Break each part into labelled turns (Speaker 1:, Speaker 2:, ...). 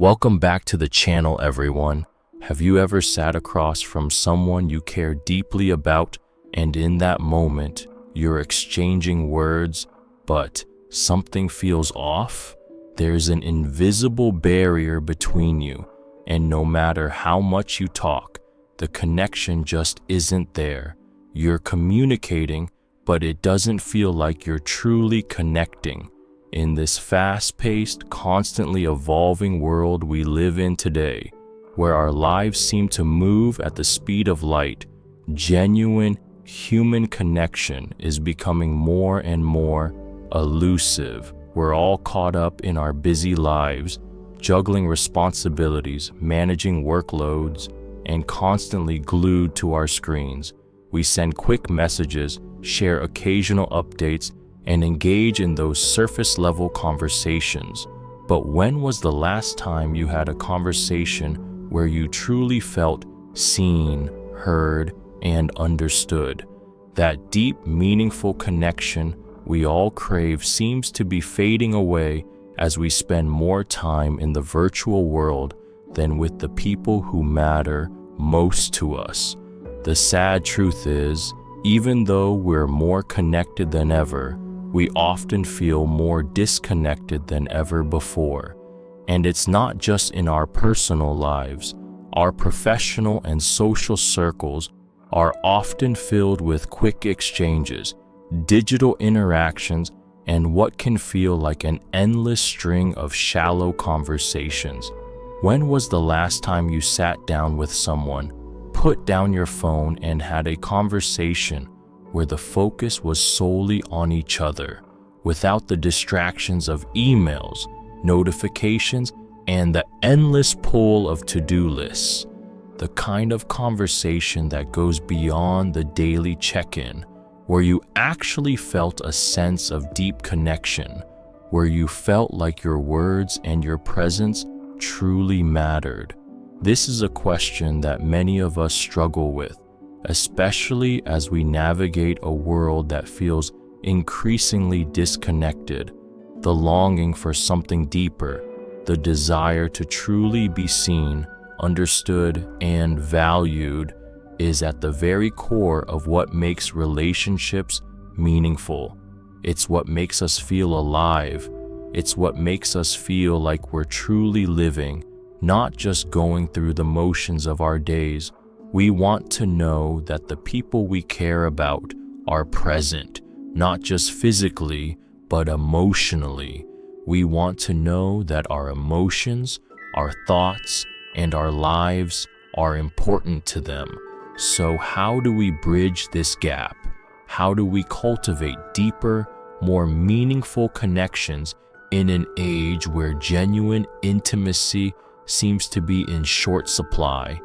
Speaker 1: Welcome back to the channel, everyone. Have you ever sat across from someone you care deeply about, and in that moment, you're exchanging words, but something feels off? There's an invisible barrier between you, and no matter how much you talk, the connection just isn't there. You're communicating, but it doesn't feel like you're truly connecting. In this fast-paced, constantly evolving world we live in today, where our lives seem to move at the speed of light, genuine human connection is becoming more and more elusive. We're all caught up in our busy lives, juggling responsibilities, managing workloads, and constantly glued to our screens. We send quick messages, share occasional updates, and engage in those surface-level conversations. But when was the last time you had a conversation where you truly felt seen, heard, and understood? That deep, meaningful connection we all crave seems to be fading away as we spend more time in the virtual world than with the people who matter most to us. The sad truth is, even though we're more connected than ever, we often feel more disconnected than ever before. And it's not just in our personal lives. Our professional and social circles are often filled with quick exchanges, digital interactions, and what can feel like an endless string of shallow conversations. When was the last time you sat down with someone, put down your phone, and had a conversation where the focus was solely on each other, without the distractions of emails, notifications, and the endless pull of to-do lists? The kind of conversation that goes beyond the daily check-in, where you actually felt a sense of deep connection, where you felt like your words and your presence truly mattered. This is a question that many of us struggle with, especially as we navigate a world that feels increasingly disconnected. The longing for something deeper, the desire to truly be seen, understood, and valued is at the very core of what makes relationships meaningful. It's what makes us feel alive. It's what makes us feel like we're truly living, not just going through the motions of our days. We want to know that the people we care about are present, not just physically, but emotionally. We want to know that our emotions, our thoughts, and our lives are important to them. So how do we bridge this gap? How do we cultivate deeper, more meaningful connections in an age where genuine intimacy seems to be in short supply?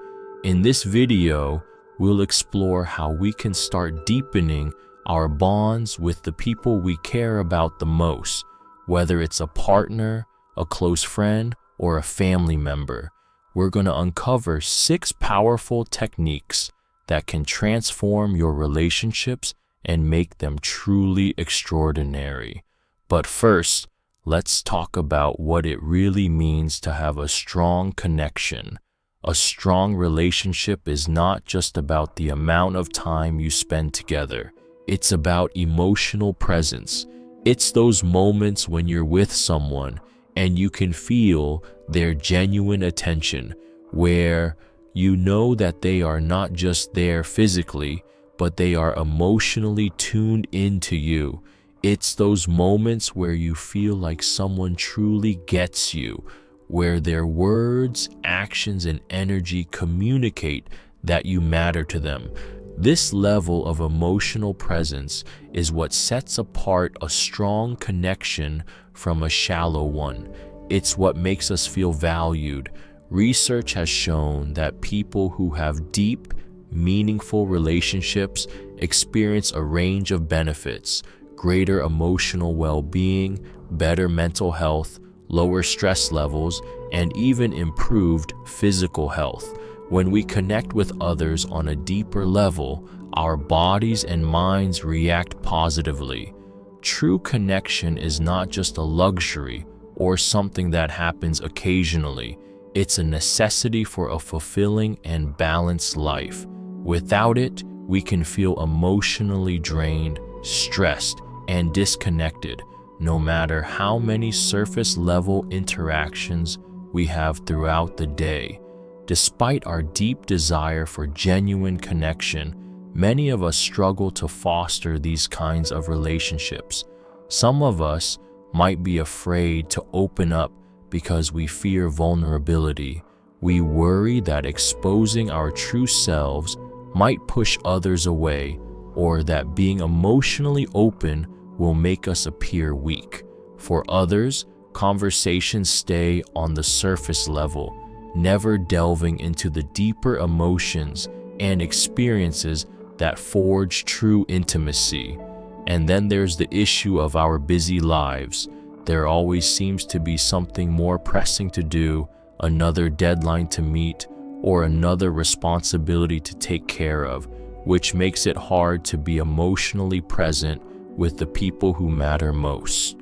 Speaker 1: In this video, we'll explore how we can start deepening our bonds with the people we care about the most, whether it's a partner, a close friend, or a family member. We're going to uncover 6 powerful techniques that can transform your relationships and make them truly extraordinary. But first, let's talk about what it really means to have a strong connection. A strong relationship is not just about the amount of time you spend together. It's about emotional presence. It's those moments when you're with someone and you can feel their genuine attention, where you know that they are not just there physically, but they are emotionally tuned into you. It's those moments where you feel like someone truly gets you, where their words, actions, and energy communicate that you matter to them. This level of emotional presence is what sets apart a strong connection from a shallow one. It's what makes us feel valued. Research has shown that people who have deep, meaningful relationships experience a range of benefits: greater emotional well-being, better mental health, lower stress levels, and even improved physical health. When we connect with others on a deeper level, our bodies and minds react positively. True connection is not just a luxury or something that happens occasionally. It's a necessity for a fulfilling and balanced life. Without it, we can feel emotionally drained, stressed, and disconnected, no matter how many surface-level interactions we have throughout the day. Despite our deep desire for genuine connection, many of us struggle to foster these kinds of relationships. Some of us might be afraid to open up because we fear vulnerability. We worry that exposing our true selves might push others away, or that being emotionally open will make us appear weak. For others, conversations stay on the surface level, never delving into the deeper emotions and experiences that forge true intimacy. And then there's the issue of our busy lives. There always seems to be something more pressing to do, another deadline to meet, or another responsibility to take care of, which makes it hard to be emotionally present with the people who matter most.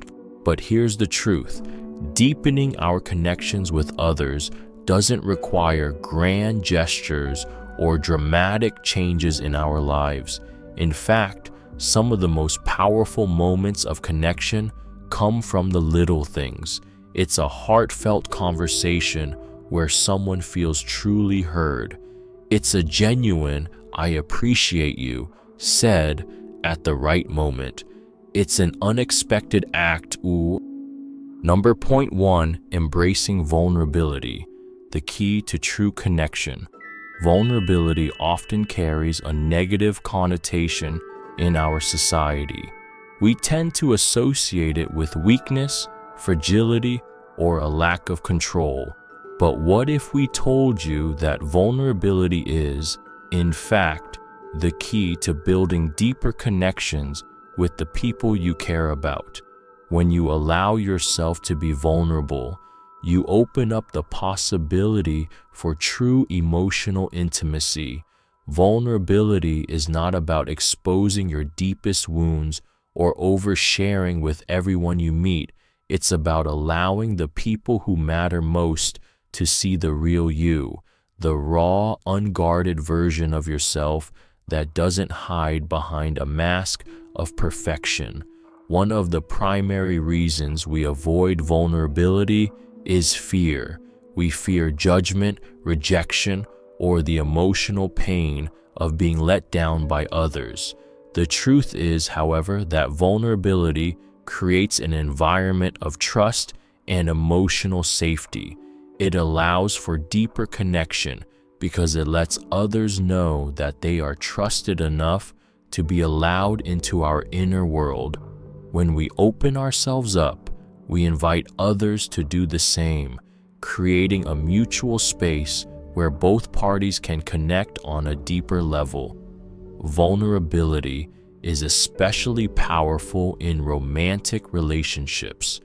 Speaker 1: But here's the truth: deepening our connections with others doesn't require grand gestures or dramatic changes in our lives. In fact, some of the most powerful moments of connection come from the little things. It's a heartfelt conversation where someone feels truly heard. It's a genuine "I appreciate you" said at the right moment. It's an unexpected act. Number point 1, embracing vulnerability, the key to true connection. Vulnerability often carries a negative connotation in our society. We tend to associate it with weakness, fragility, or a lack of control. But what if we told you that vulnerability is, in fact, the key to building deeper connections with the people you care about? When you allow yourself to be vulnerable, you open up the possibility for true emotional intimacy. Vulnerability is not about exposing your deepest wounds or oversharing with everyone you meet. It's about allowing the people who matter most to see the real you, the raw, unguarded version of yourself that doesn't hide behind a mask of perfection. One of the primary reasons we avoid vulnerability is fear. We fear judgment, rejection, or the emotional pain of being let down by others. The truth is, however, that vulnerability creates an environment of trust and emotional safety. It allows for deeper connection because it lets others know that they are trusted enough to be allowed into our inner world. When we open ourselves up, we invite others to do the same, creating a mutual space where both parties can connect on a deeper level. Vulnerability is especially powerful in romantic relationships.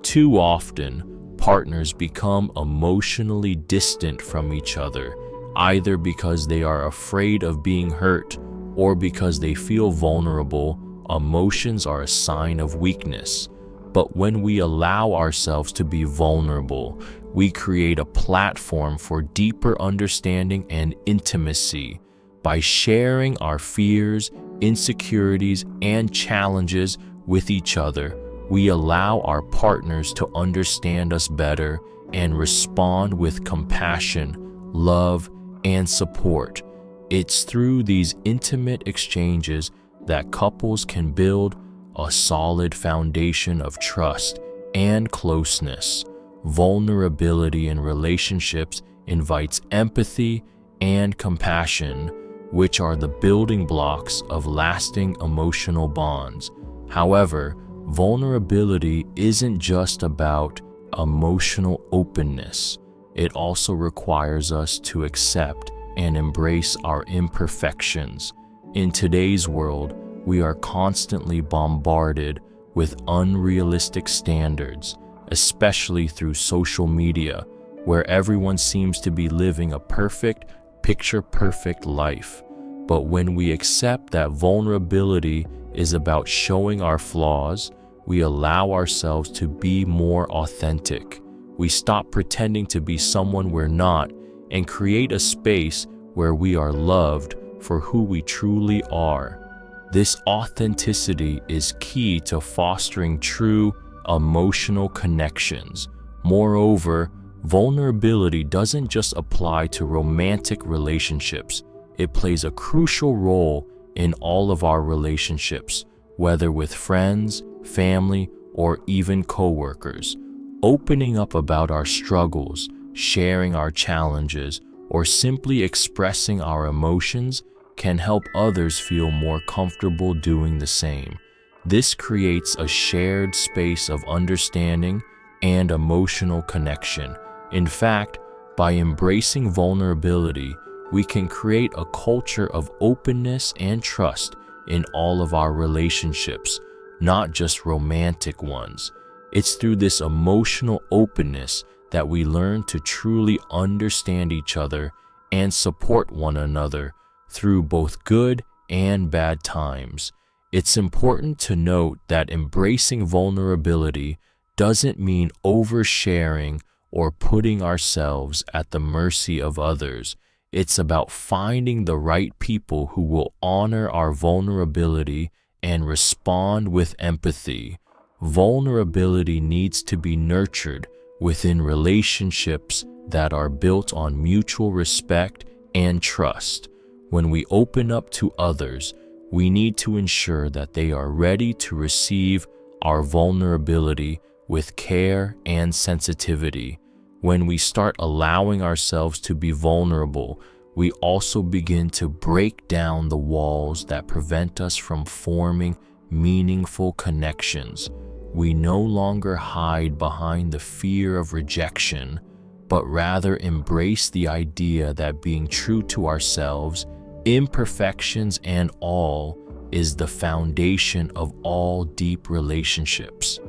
Speaker 1: Too often, partners become emotionally distant from each other, either because they are afraid of being hurt or because they feel vulnerable. Emotions are a sign of weakness. But when we allow ourselves to be vulnerable, we create a platform for deeper understanding and intimacy. By sharing our fears, insecurities, and challenges with each other, we allow our partners to understand us better and respond with compassion, love, and support. It's through these intimate exchanges that couples can build a solid foundation of trust and closeness. Vulnerability in relationships invites empathy and compassion, which are the building blocks of lasting emotional bonds. However, vulnerability isn't just about emotional openness. It also requires us to accept and embrace our imperfections. In today's world, we are constantly bombarded with unrealistic standards, especially through social media, where everyone seems to be living a perfect, picture-perfect life. But when we accept that vulnerability is about showing our flaws, we allow ourselves to be more authentic. We stop pretending to be someone we're not and create a space where we are loved for who we truly are. This authenticity is key to fostering true emotional connections. Moreover, vulnerability doesn't just apply to romantic relationships. It plays a crucial role in all of our relationships, whether with friends, family, or even coworkers. Opening up about our struggles, sharing our challenges, or simply expressing our emotions can help others feel more comfortable doing the same. This creates a shared space of understanding and emotional connection. In fact, by embracing vulnerability, we can create a culture of openness and trust in all of our relationships, not just romantic ones. It's through this emotional openness that we learn to truly understand each other and support one another through both good and bad times. It's important to note that embracing vulnerability doesn't mean oversharing or putting ourselves at the mercy of others. It's about finding the right people who will honor our vulnerability and respond with empathy. Vulnerability needs to be nurtured within relationships that are built on mutual respect and trust. When we open up to others, we need to ensure that they are ready to receive our vulnerability with care and sensitivity. When we start allowing ourselves to be vulnerable, we also begin to break down the walls that prevent us from forming meaningful connections. We no longer hide behind the fear of rejection, but rather embrace the idea that being true to ourselves, imperfections and all, is the foundation of all deep relationships.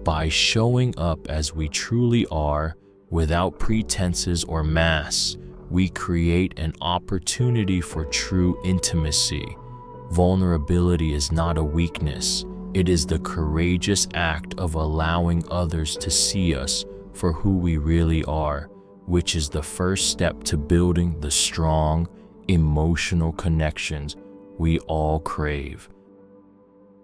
Speaker 1: By showing up as we truly are, without pretenses or masks, we create an opportunity for true intimacy. Vulnerability is not a weakness. It is the courageous act of allowing others to see us for who we really are, which is the first step to building the strong, emotional connections we all crave.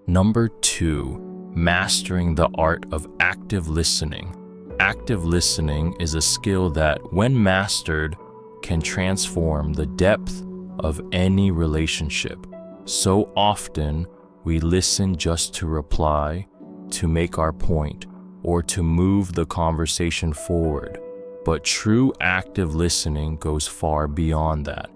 Speaker 1: Number 2, mastering the art of active listening. Active listening is a skill that, when mastered, can transform the depth of any relationship. So often, we listen just to reply, to make our point, or to move the conversation forward. But true active listening goes far beyond that.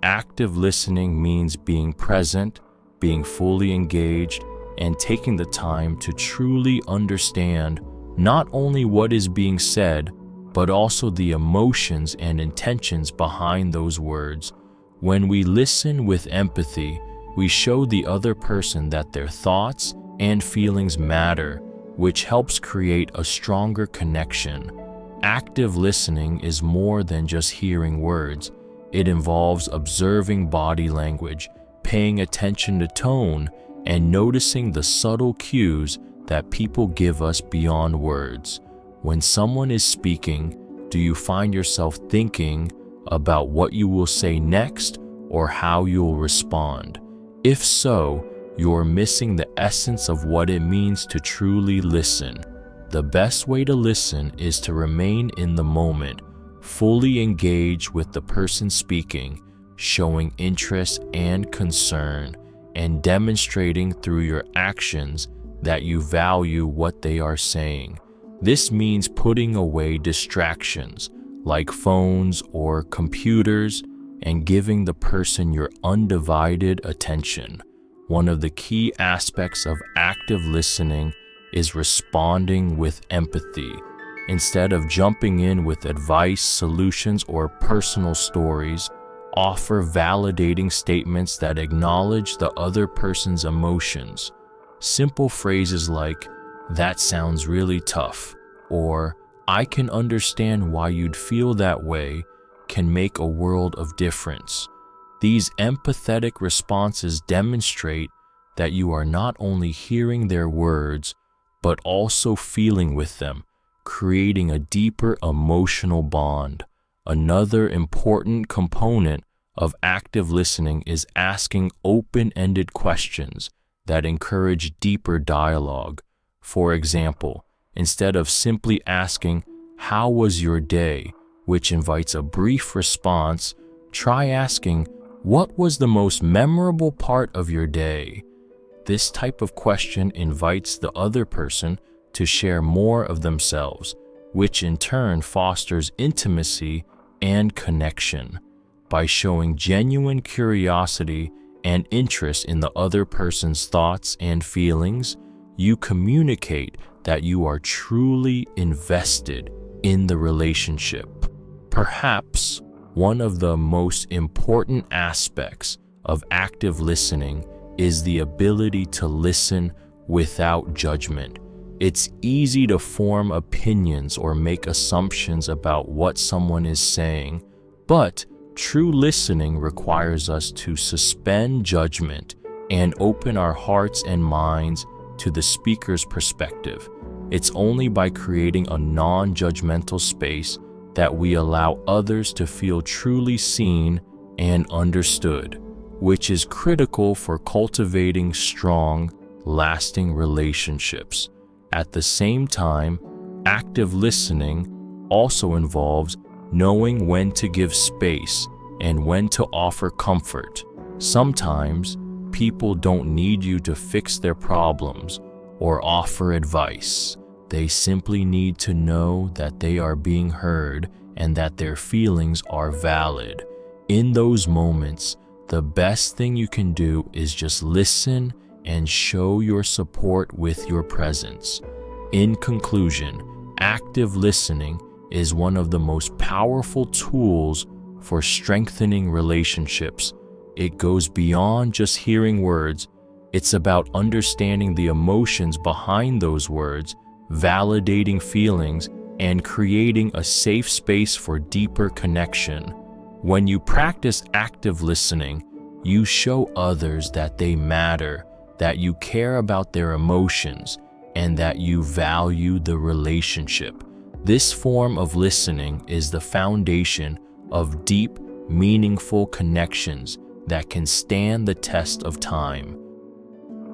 Speaker 1: Active listening means being present, being fully engaged, and taking the time to truly understand not only what is being said, but also the emotions and intentions behind those words. When we listen with empathy, we show the other person that their thoughts and feelings matter, which helps create a stronger connection. Active listening is more than just hearing words. It involves observing body language, paying attention to tone, and noticing the subtle cues that people give us beyond words. When someone is speaking, do you find yourself thinking about what you will say next or how you will respond? If so, you're missing the essence of what it means to truly listen. The best way to listen is to remain in the moment, fully engage with the person speaking, showing interest and concern, and demonstrating through your actions that you value what they are saying. This means putting away distractions like phones or computers and giving the person your undivided attention. One of the key aspects of active listening is responding with empathy. Instead of jumping in with advice, solutions, or personal stories, offer validating statements that acknowledge the other person's emotions. Simple phrases like, "That sounds really tough," or "I can understand why you'd feel that way," can make a world of difference. These empathetic responses demonstrate that you are not only hearing their words, but also feeling with them, creating a deeper emotional bond. Another important component of active listening is asking open-ended questions that encourage deeper dialogue. For example, instead of simply asking, "How was your day?" which invites a brief response, try asking, "What was the most memorable part of your day?" This type of question invites the other person to share more of themselves, which in turn fosters intimacy and connection. By showing genuine curiosity and interest in the other person's thoughts and feelings, you communicate that you are truly invested in the relationship. Perhaps one of the most important aspects of active listening is the ability to listen without judgment. It's easy to form opinions or make assumptions about what someone is saying, but true listening requires us to suspend judgment and open our hearts and minds to the speaker's perspective. It's only by creating a non-judgmental space that we allow others to feel truly seen and understood, which is critical for cultivating strong, lasting relationships. At the same time, active listening also involves knowing when to give space and when to offer comfort. Sometimes, people don't need you to fix their problems or offer advice. They simply need to know that they are being heard and that their feelings are valid. In those moments, the best thing you can do is just listen and show your support with your presence. In conclusion, active listening is one of the most powerful tools for strengthening relationships. It goes beyond just hearing words. It's about understanding the emotions behind those words, validating feelings, and creating a safe space for deeper connection. When you practice active listening, you show others that they matter, that you care about their emotions, and that you value the relationship. This form of listening is the foundation of deep, meaningful connections that can stand the test of time.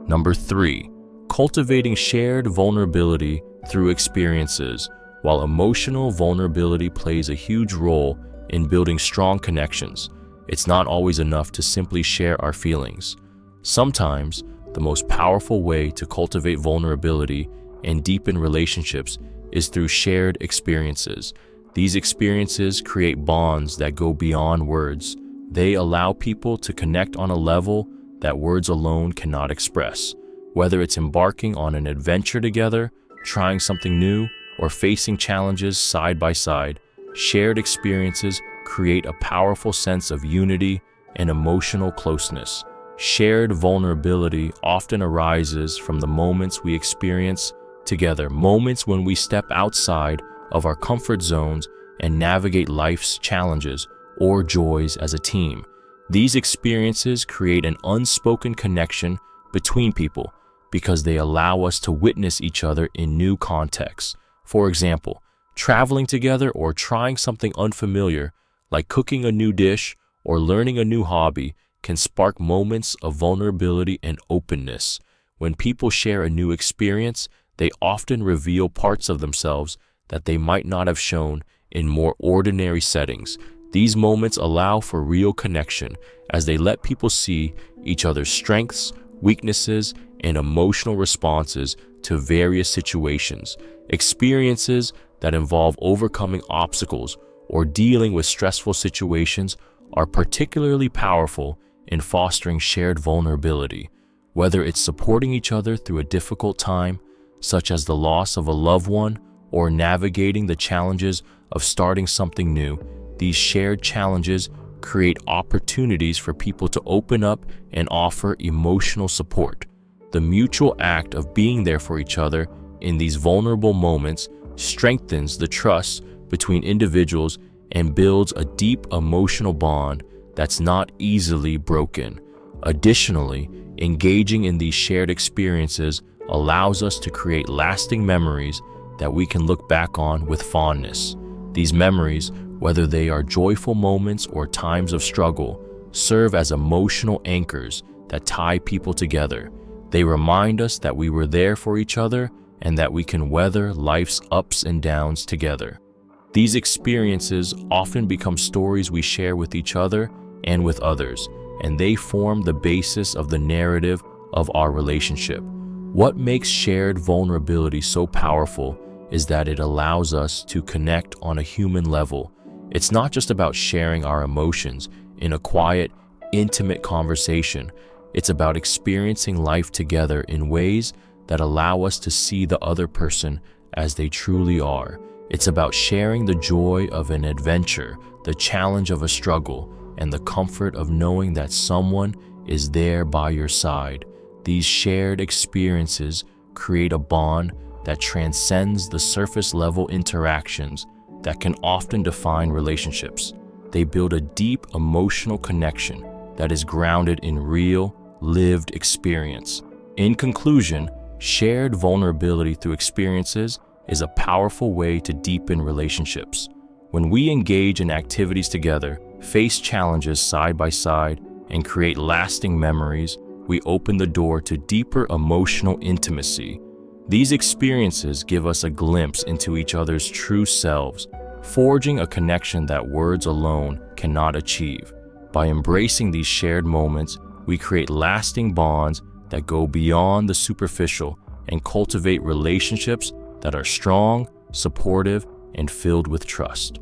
Speaker 1: Number 3, cultivating shared vulnerability through experiences. While emotional vulnerability plays a huge role in building strong connections, it's not always enough to simply share our feelings. Sometimes, the most powerful way to cultivate vulnerability and deepen relationships is through shared experiences. These experiences create bonds that go beyond words. They allow people to connect on a level that words alone cannot express. Whether it's embarking on an adventure together, trying something new, or facing challenges side by side, shared experiences create a powerful sense of unity and emotional closeness. Shared vulnerability often arises from the moments we experience together, moments when we step outside of our comfort zones and navigate life's challenges or joys as a team. These experiences create an unspoken connection between people because they allow us to witness each other in new contexts. For example, traveling together or trying something unfamiliar, like cooking a new dish or learning a new hobby, can spark moments of vulnerability and openness. When people share a new experience, they often reveal parts of themselves that they might not have shown in more ordinary settings. These moments allow for real connection as they let people see each other's strengths, weaknesses, and emotional responses to various situations. Experiences that involve overcoming obstacles or dealing with stressful situations are particularly powerful in fostering shared vulnerability. Whether it's supporting each other through a difficult time, such as the loss of a loved one, or navigating the challenges of starting something new, these shared challenges create opportunities for people to open up and offer emotional support. The mutual act of being there for each other in these vulnerable moments strengthens the trust between individuals and builds a deep emotional bond that's not easily broken. Additionally, engaging in these shared experiences allows us to create lasting memories that we can look back on with fondness. These memories, whether they are joyful moments or times of struggle, serve as emotional anchors that tie people together. They remind us that we were there for each other and that we can weather life's ups and downs together. These experiences often become stories we share with each other and with others, and they form the basis of the narrative of our relationship. What makes shared vulnerability so powerful is that it allows us to connect on a human level. It's not just about sharing our emotions in a quiet, intimate conversation. It's about experiencing life together in ways that allow us to see the other person as they truly are. It's about sharing the joy of an adventure, the challenge of a struggle, and the comfort of knowing that someone is there by your side. These shared experiences create a bond that transcends the surface level interactions that can often define relationships. They build a deep emotional connection that is grounded in real, lived experience. In conclusion, shared vulnerability through experiences is a powerful way to deepen relationships. When we engage in activities together, face challenges side by side, and create lasting memories, we open the door to deeper emotional intimacy. These experiences give us a glimpse into each other's true selves, forging a connection that words alone cannot achieve. By embracing these shared moments, we create lasting bonds that go beyond the superficial and cultivate relationships that are strong, supportive, and filled with trust.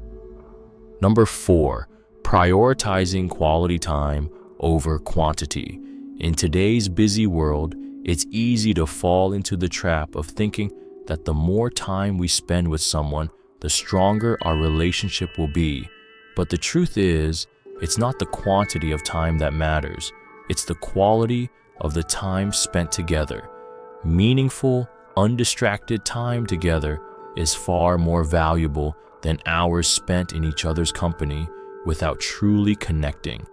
Speaker 1: Number 4, prioritizing quality time over quantity. In today's busy world, it's easy to fall into the trap of thinking that the more time we spend with someone, the stronger our relationship will be. But the truth is, it's not the quantity of time that matters. It's the quality of the time spent together. Meaningful, undistracted time together is far more valuable than hours spent in each other's company without truly connecting.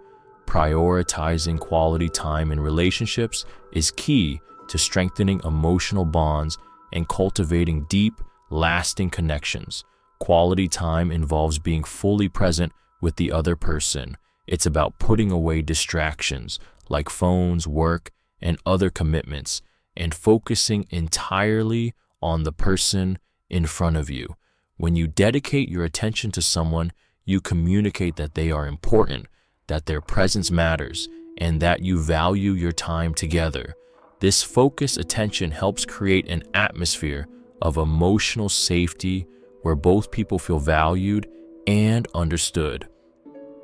Speaker 1: Prioritizing quality time in relationships is key to strengthening emotional bonds and cultivating deep, lasting connections. Quality time involves being fully present with the other person. It's about putting away distractions like phones, work, and other commitments, and focusing entirely on the person in front of you. When you dedicate your attention to someone, you communicate that they are important, that their presence matters, and that you value your time together. This focused attention helps create an atmosphere of emotional safety where both people feel valued and understood.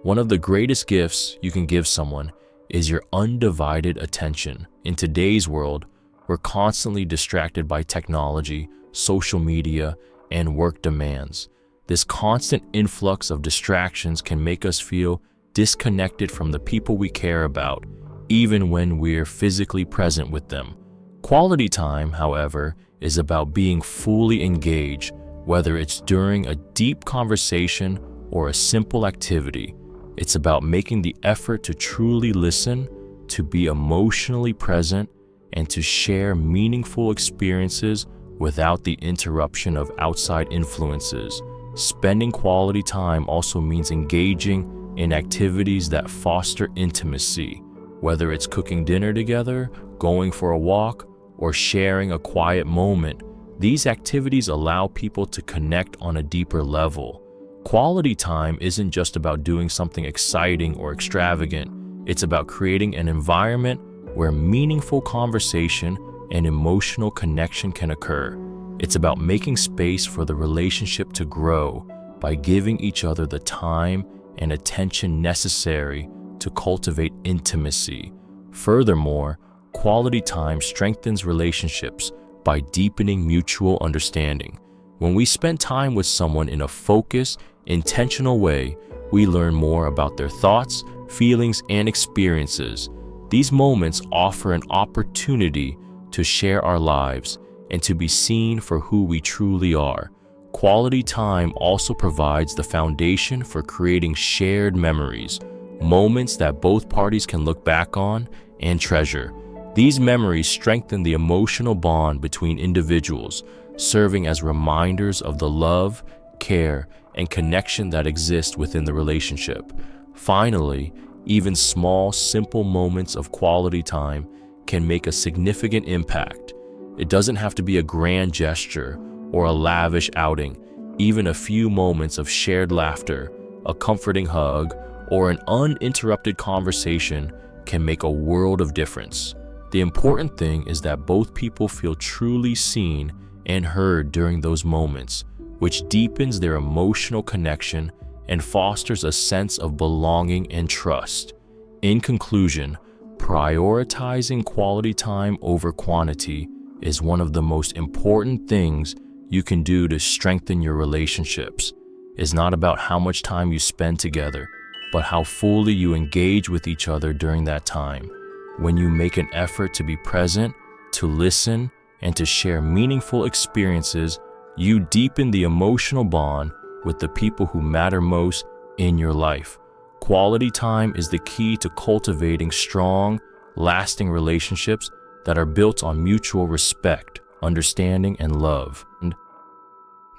Speaker 1: One of the greatest gifts you can give someone is your undivided attention. In today's world, we're constantly distracted by technology, social media, and work demands. This constant influx of distractions can make us feel disconnected from the people we care about, even when we're physically present with them. Quality time, however, is about being fully engaged, whether it's during a deep conversation or a simple activity. It's about making the effort to truly listen, to be emotionally present, and to share meaningful experiences without the interruption of outside influences. Spending quality time also means engaging in activities that foster intimacy, whether it's cooking dinner together, going for a walk, or sharing a quiet moment. These activities allow people to connect on a deeper level. Quality time isn't just about doing something exciting or extravagant. It's about creating an environment where meaningful conversation and emotional connection can occur. It's about making space for the relationship to grow by giving each other the time and attention necessary to cultivate intimacy. Furthermore, quality time strengthens relationships by deepening mutual understanding. When we spend time with someone in a focused, intentional way, we learn more about their thoughts, feelings, and experiences. These moments offer an opportunity to share our lives and to be seen for who we truly are. Quality time also provides the foundation for creating shared memories, moments that both parties can look back on and treasure. These memories strengthen the emotional bond between individuals, serving as reminders of the love, care, and connection that exist within the relationship. Finally, even small, simple moments of quality time can make a significant impact. It doesn't have to be a grand gesture or a lavish outing. Even a few moments of shared laughter, a comforting hug, or an uninterrupted conversation can make a world of difference. The important thing is that both people feel truly seen and heard during those moments, which deepens their emotional connection and fosters a sense of belonging and trust. In conclusion, prioritizing quality time over quantity is one of the most important things you can do to strengthen your relationships. It's not about how much time you spend together, but how fully you engage with each other during that time. When you make an effort to be present, to listen, and to share meaningful experiences, you deepen the emotional bond with the people who matter most in your life. Quality time is the key to cultivating strong, lasting relationships that are built on mutual respect, understanding, and love.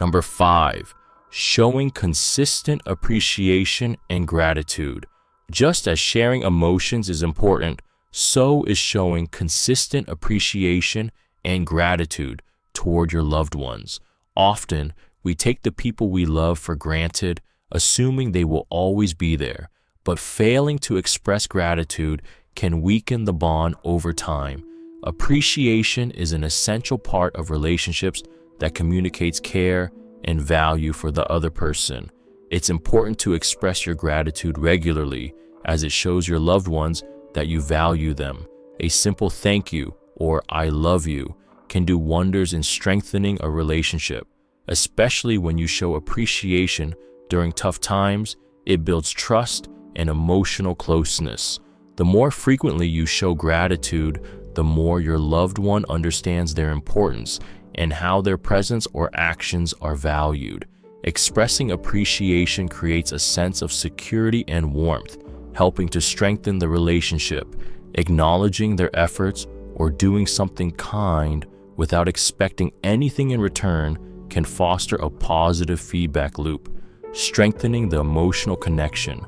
Speaker 1: Number 5, showing consistent appreciation and gratitude. Just as sharing emotions is important, so is showing consistent appreciation and gratitude toward your loved ones. Often, we take the people we love for granted, assuming they will always be there, but failing to express gratitude can weaken the bond over time. Appreciation is an essential part of relationships that communicates care and value for the other person. It's important to express your gratitude regularly, as it shows your loved ones that you value them. A simple thank you or I love you can do wonders in strengthening a relationship, especially when you show appreciation during tough times. It builds trust and emotional closeness. The more frequently you show gratitude, the more your loved one understands their importance and how their presence or actions are valued. Expressing appreciation creates a sense of security and warmth, helping to strengthen the relationship. Acknowledging their efforts or doing something kind without expecting anything in return can foster a positive feedback loop, strengthening the emotional connection.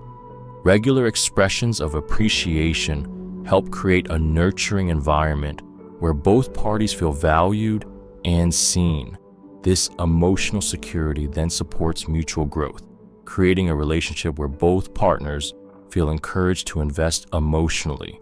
Speaker 1: Regular expressions of appreciation help create a nurturing environment where both parties feel valued and seen. This emotional security then supports mutual growth, creating a relationship where both partners feel encouraged to invest emotionally.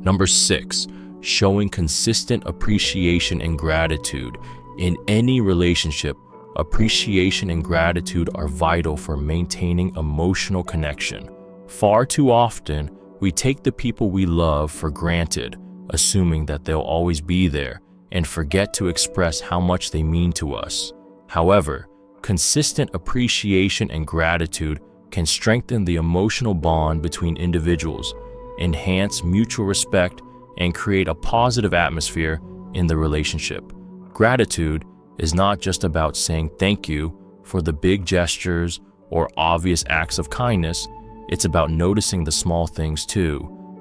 Speaker 1: Number 6, showing consistent appreciation and gratitude. In any relationship, appreciation and gratitude are vital for maintaining emotional connection. Far too often, we take the people we love for granted, assuming that they'll always be there, and forget to express how much they mean to us. However, consistent appreciation and gratitude can strengthen the emotional bond between individuals, enhance mutual respect, and create a positive atmosphere in the relationship. Gratitude is not just about saying thank you for the big gestures or obvious acts of kindness. It's about noticing the small things too,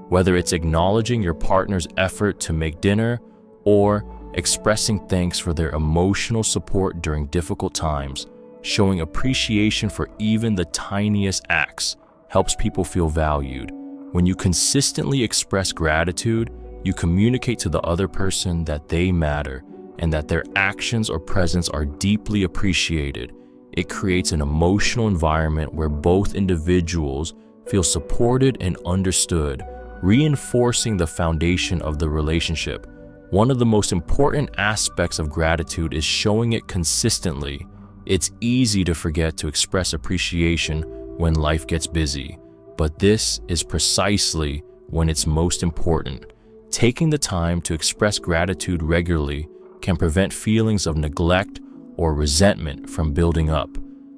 Speaker 1: whether it's acknowledging your partner's effort to make dinner or expressing thanks for their emotional support during difficult times. Showing appreciation for even the tiniest acts helps people feel valued. When you consistently express gratitude, you communicate to the other person that they matter and that their actions or presence are deeply appreciated. It creates an emotional environment where both individuals feel supported and understood, reinforcing the foundation of the relationship. One of the most important aspects of gratitude is showing it consistently. It's easy to forget to express appreciation when life gets busy, but this is precisely when it's most important. Taking the time to express gratitude regularly can prevent feelings of neglect or resentment from building up.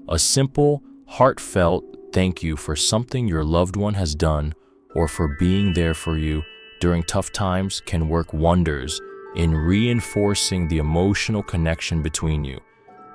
Speaker 1: A simple, heartfelt thank you for something your loved one has done or for being there for you during tough times can work wonders in reinforcing the emotional connection between you.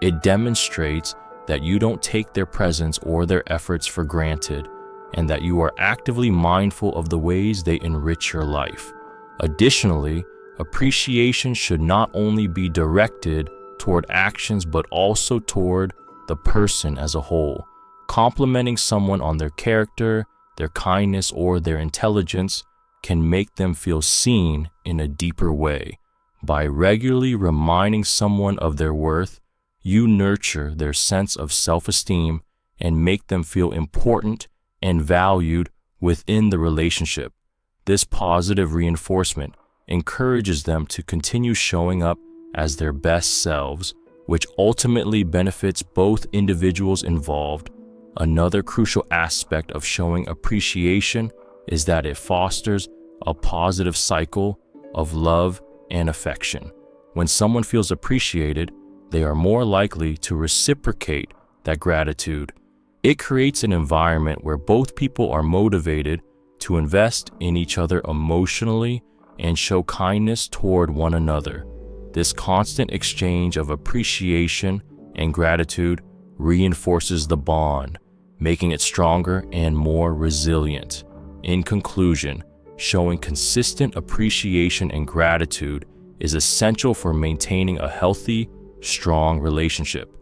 Speaker 1: It demonstrates that you don't take their presence or their efforts for granted, and that you are actively mindful of the ways they enrich your life. Additionally, appreciation should not only be directed toward actions but also toward the person as a whole. Complimenting someone on their character, their kindness, or their intelligence can make them feel seen in a deeper way. By regularly reminding someone of their worth, you nurture their sense of self-esteem and make them feel important and valued within the relationship. This positive reinforcement encourages them to continue showing up as their best selves, which ultimately benefits both individuals involved. Another crucial aspect of showing appreciation is that it fosters a positive cycle of love and affection. When someone feels appreciated, they are more likely to reciprocate that gratitude. It creates an environment where both people are motivated to invest in each other emotionally and show kindness toward one another. This constant exchange of appreciation and gratitude reinforces the bond, making it stronger and more resilient. In conclusion, showing consistent appreciation and gratitude is essential for maintaining a healthy, strong relationship.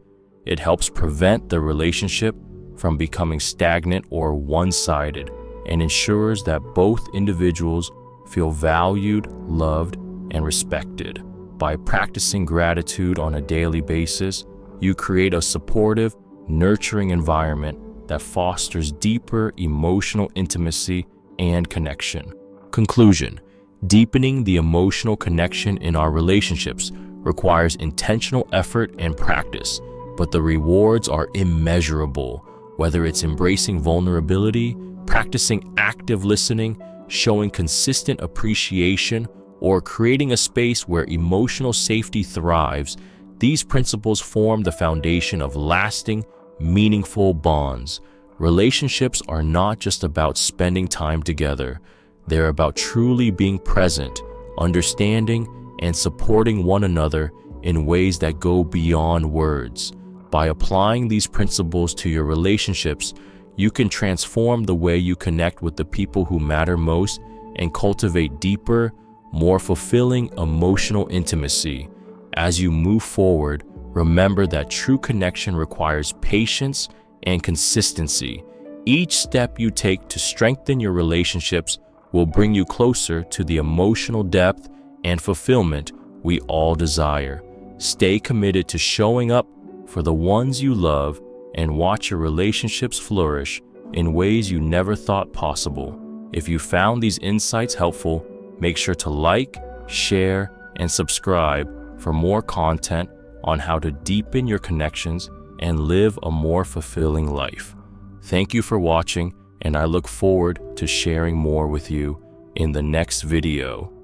Speaker 1: It helps prevent the relationship from becoming stagnant or one-sided and ensures that both individuals feel valued, loved, and respected. By practicing gratitude on a daily basis, you create a supportive, nurturing environment that fosters deeper emotional intimacy and connection. Conclusion: deepening the emotional connection in our relationships requires intentional effort and practice, but the rewards are immeasurable. Whether it's embracing vulnerability, practicing active listening, showing consistent appreciation, or creating a space where emotional safety thrives, these principles form the foundation of lasting, meaningful bonds. Relationships are not just about spending time together. They're about truly being present, understanding, and supporting one another in ways that go beyond words. By applying these principles to your relationships, you can transform the way you connect with the people who matter most and cultivate deeper, more fulfilling emotional intimacy. As you move forward, remember that true connection requires patience and consistency. Each step you take to strengthen your relationships will bring you closer to the emotional depth and fulfillment we all desire. Stay committed to showing up for the ones you love and watch your relationships flourish in ways you never thought possible. If you found these insights helpful, make sure to like, share, and subscribe for more content on how to deepen your connections and live a more fulfilling life. Thank you for watching, and I look forward to sharing more with you in the next video.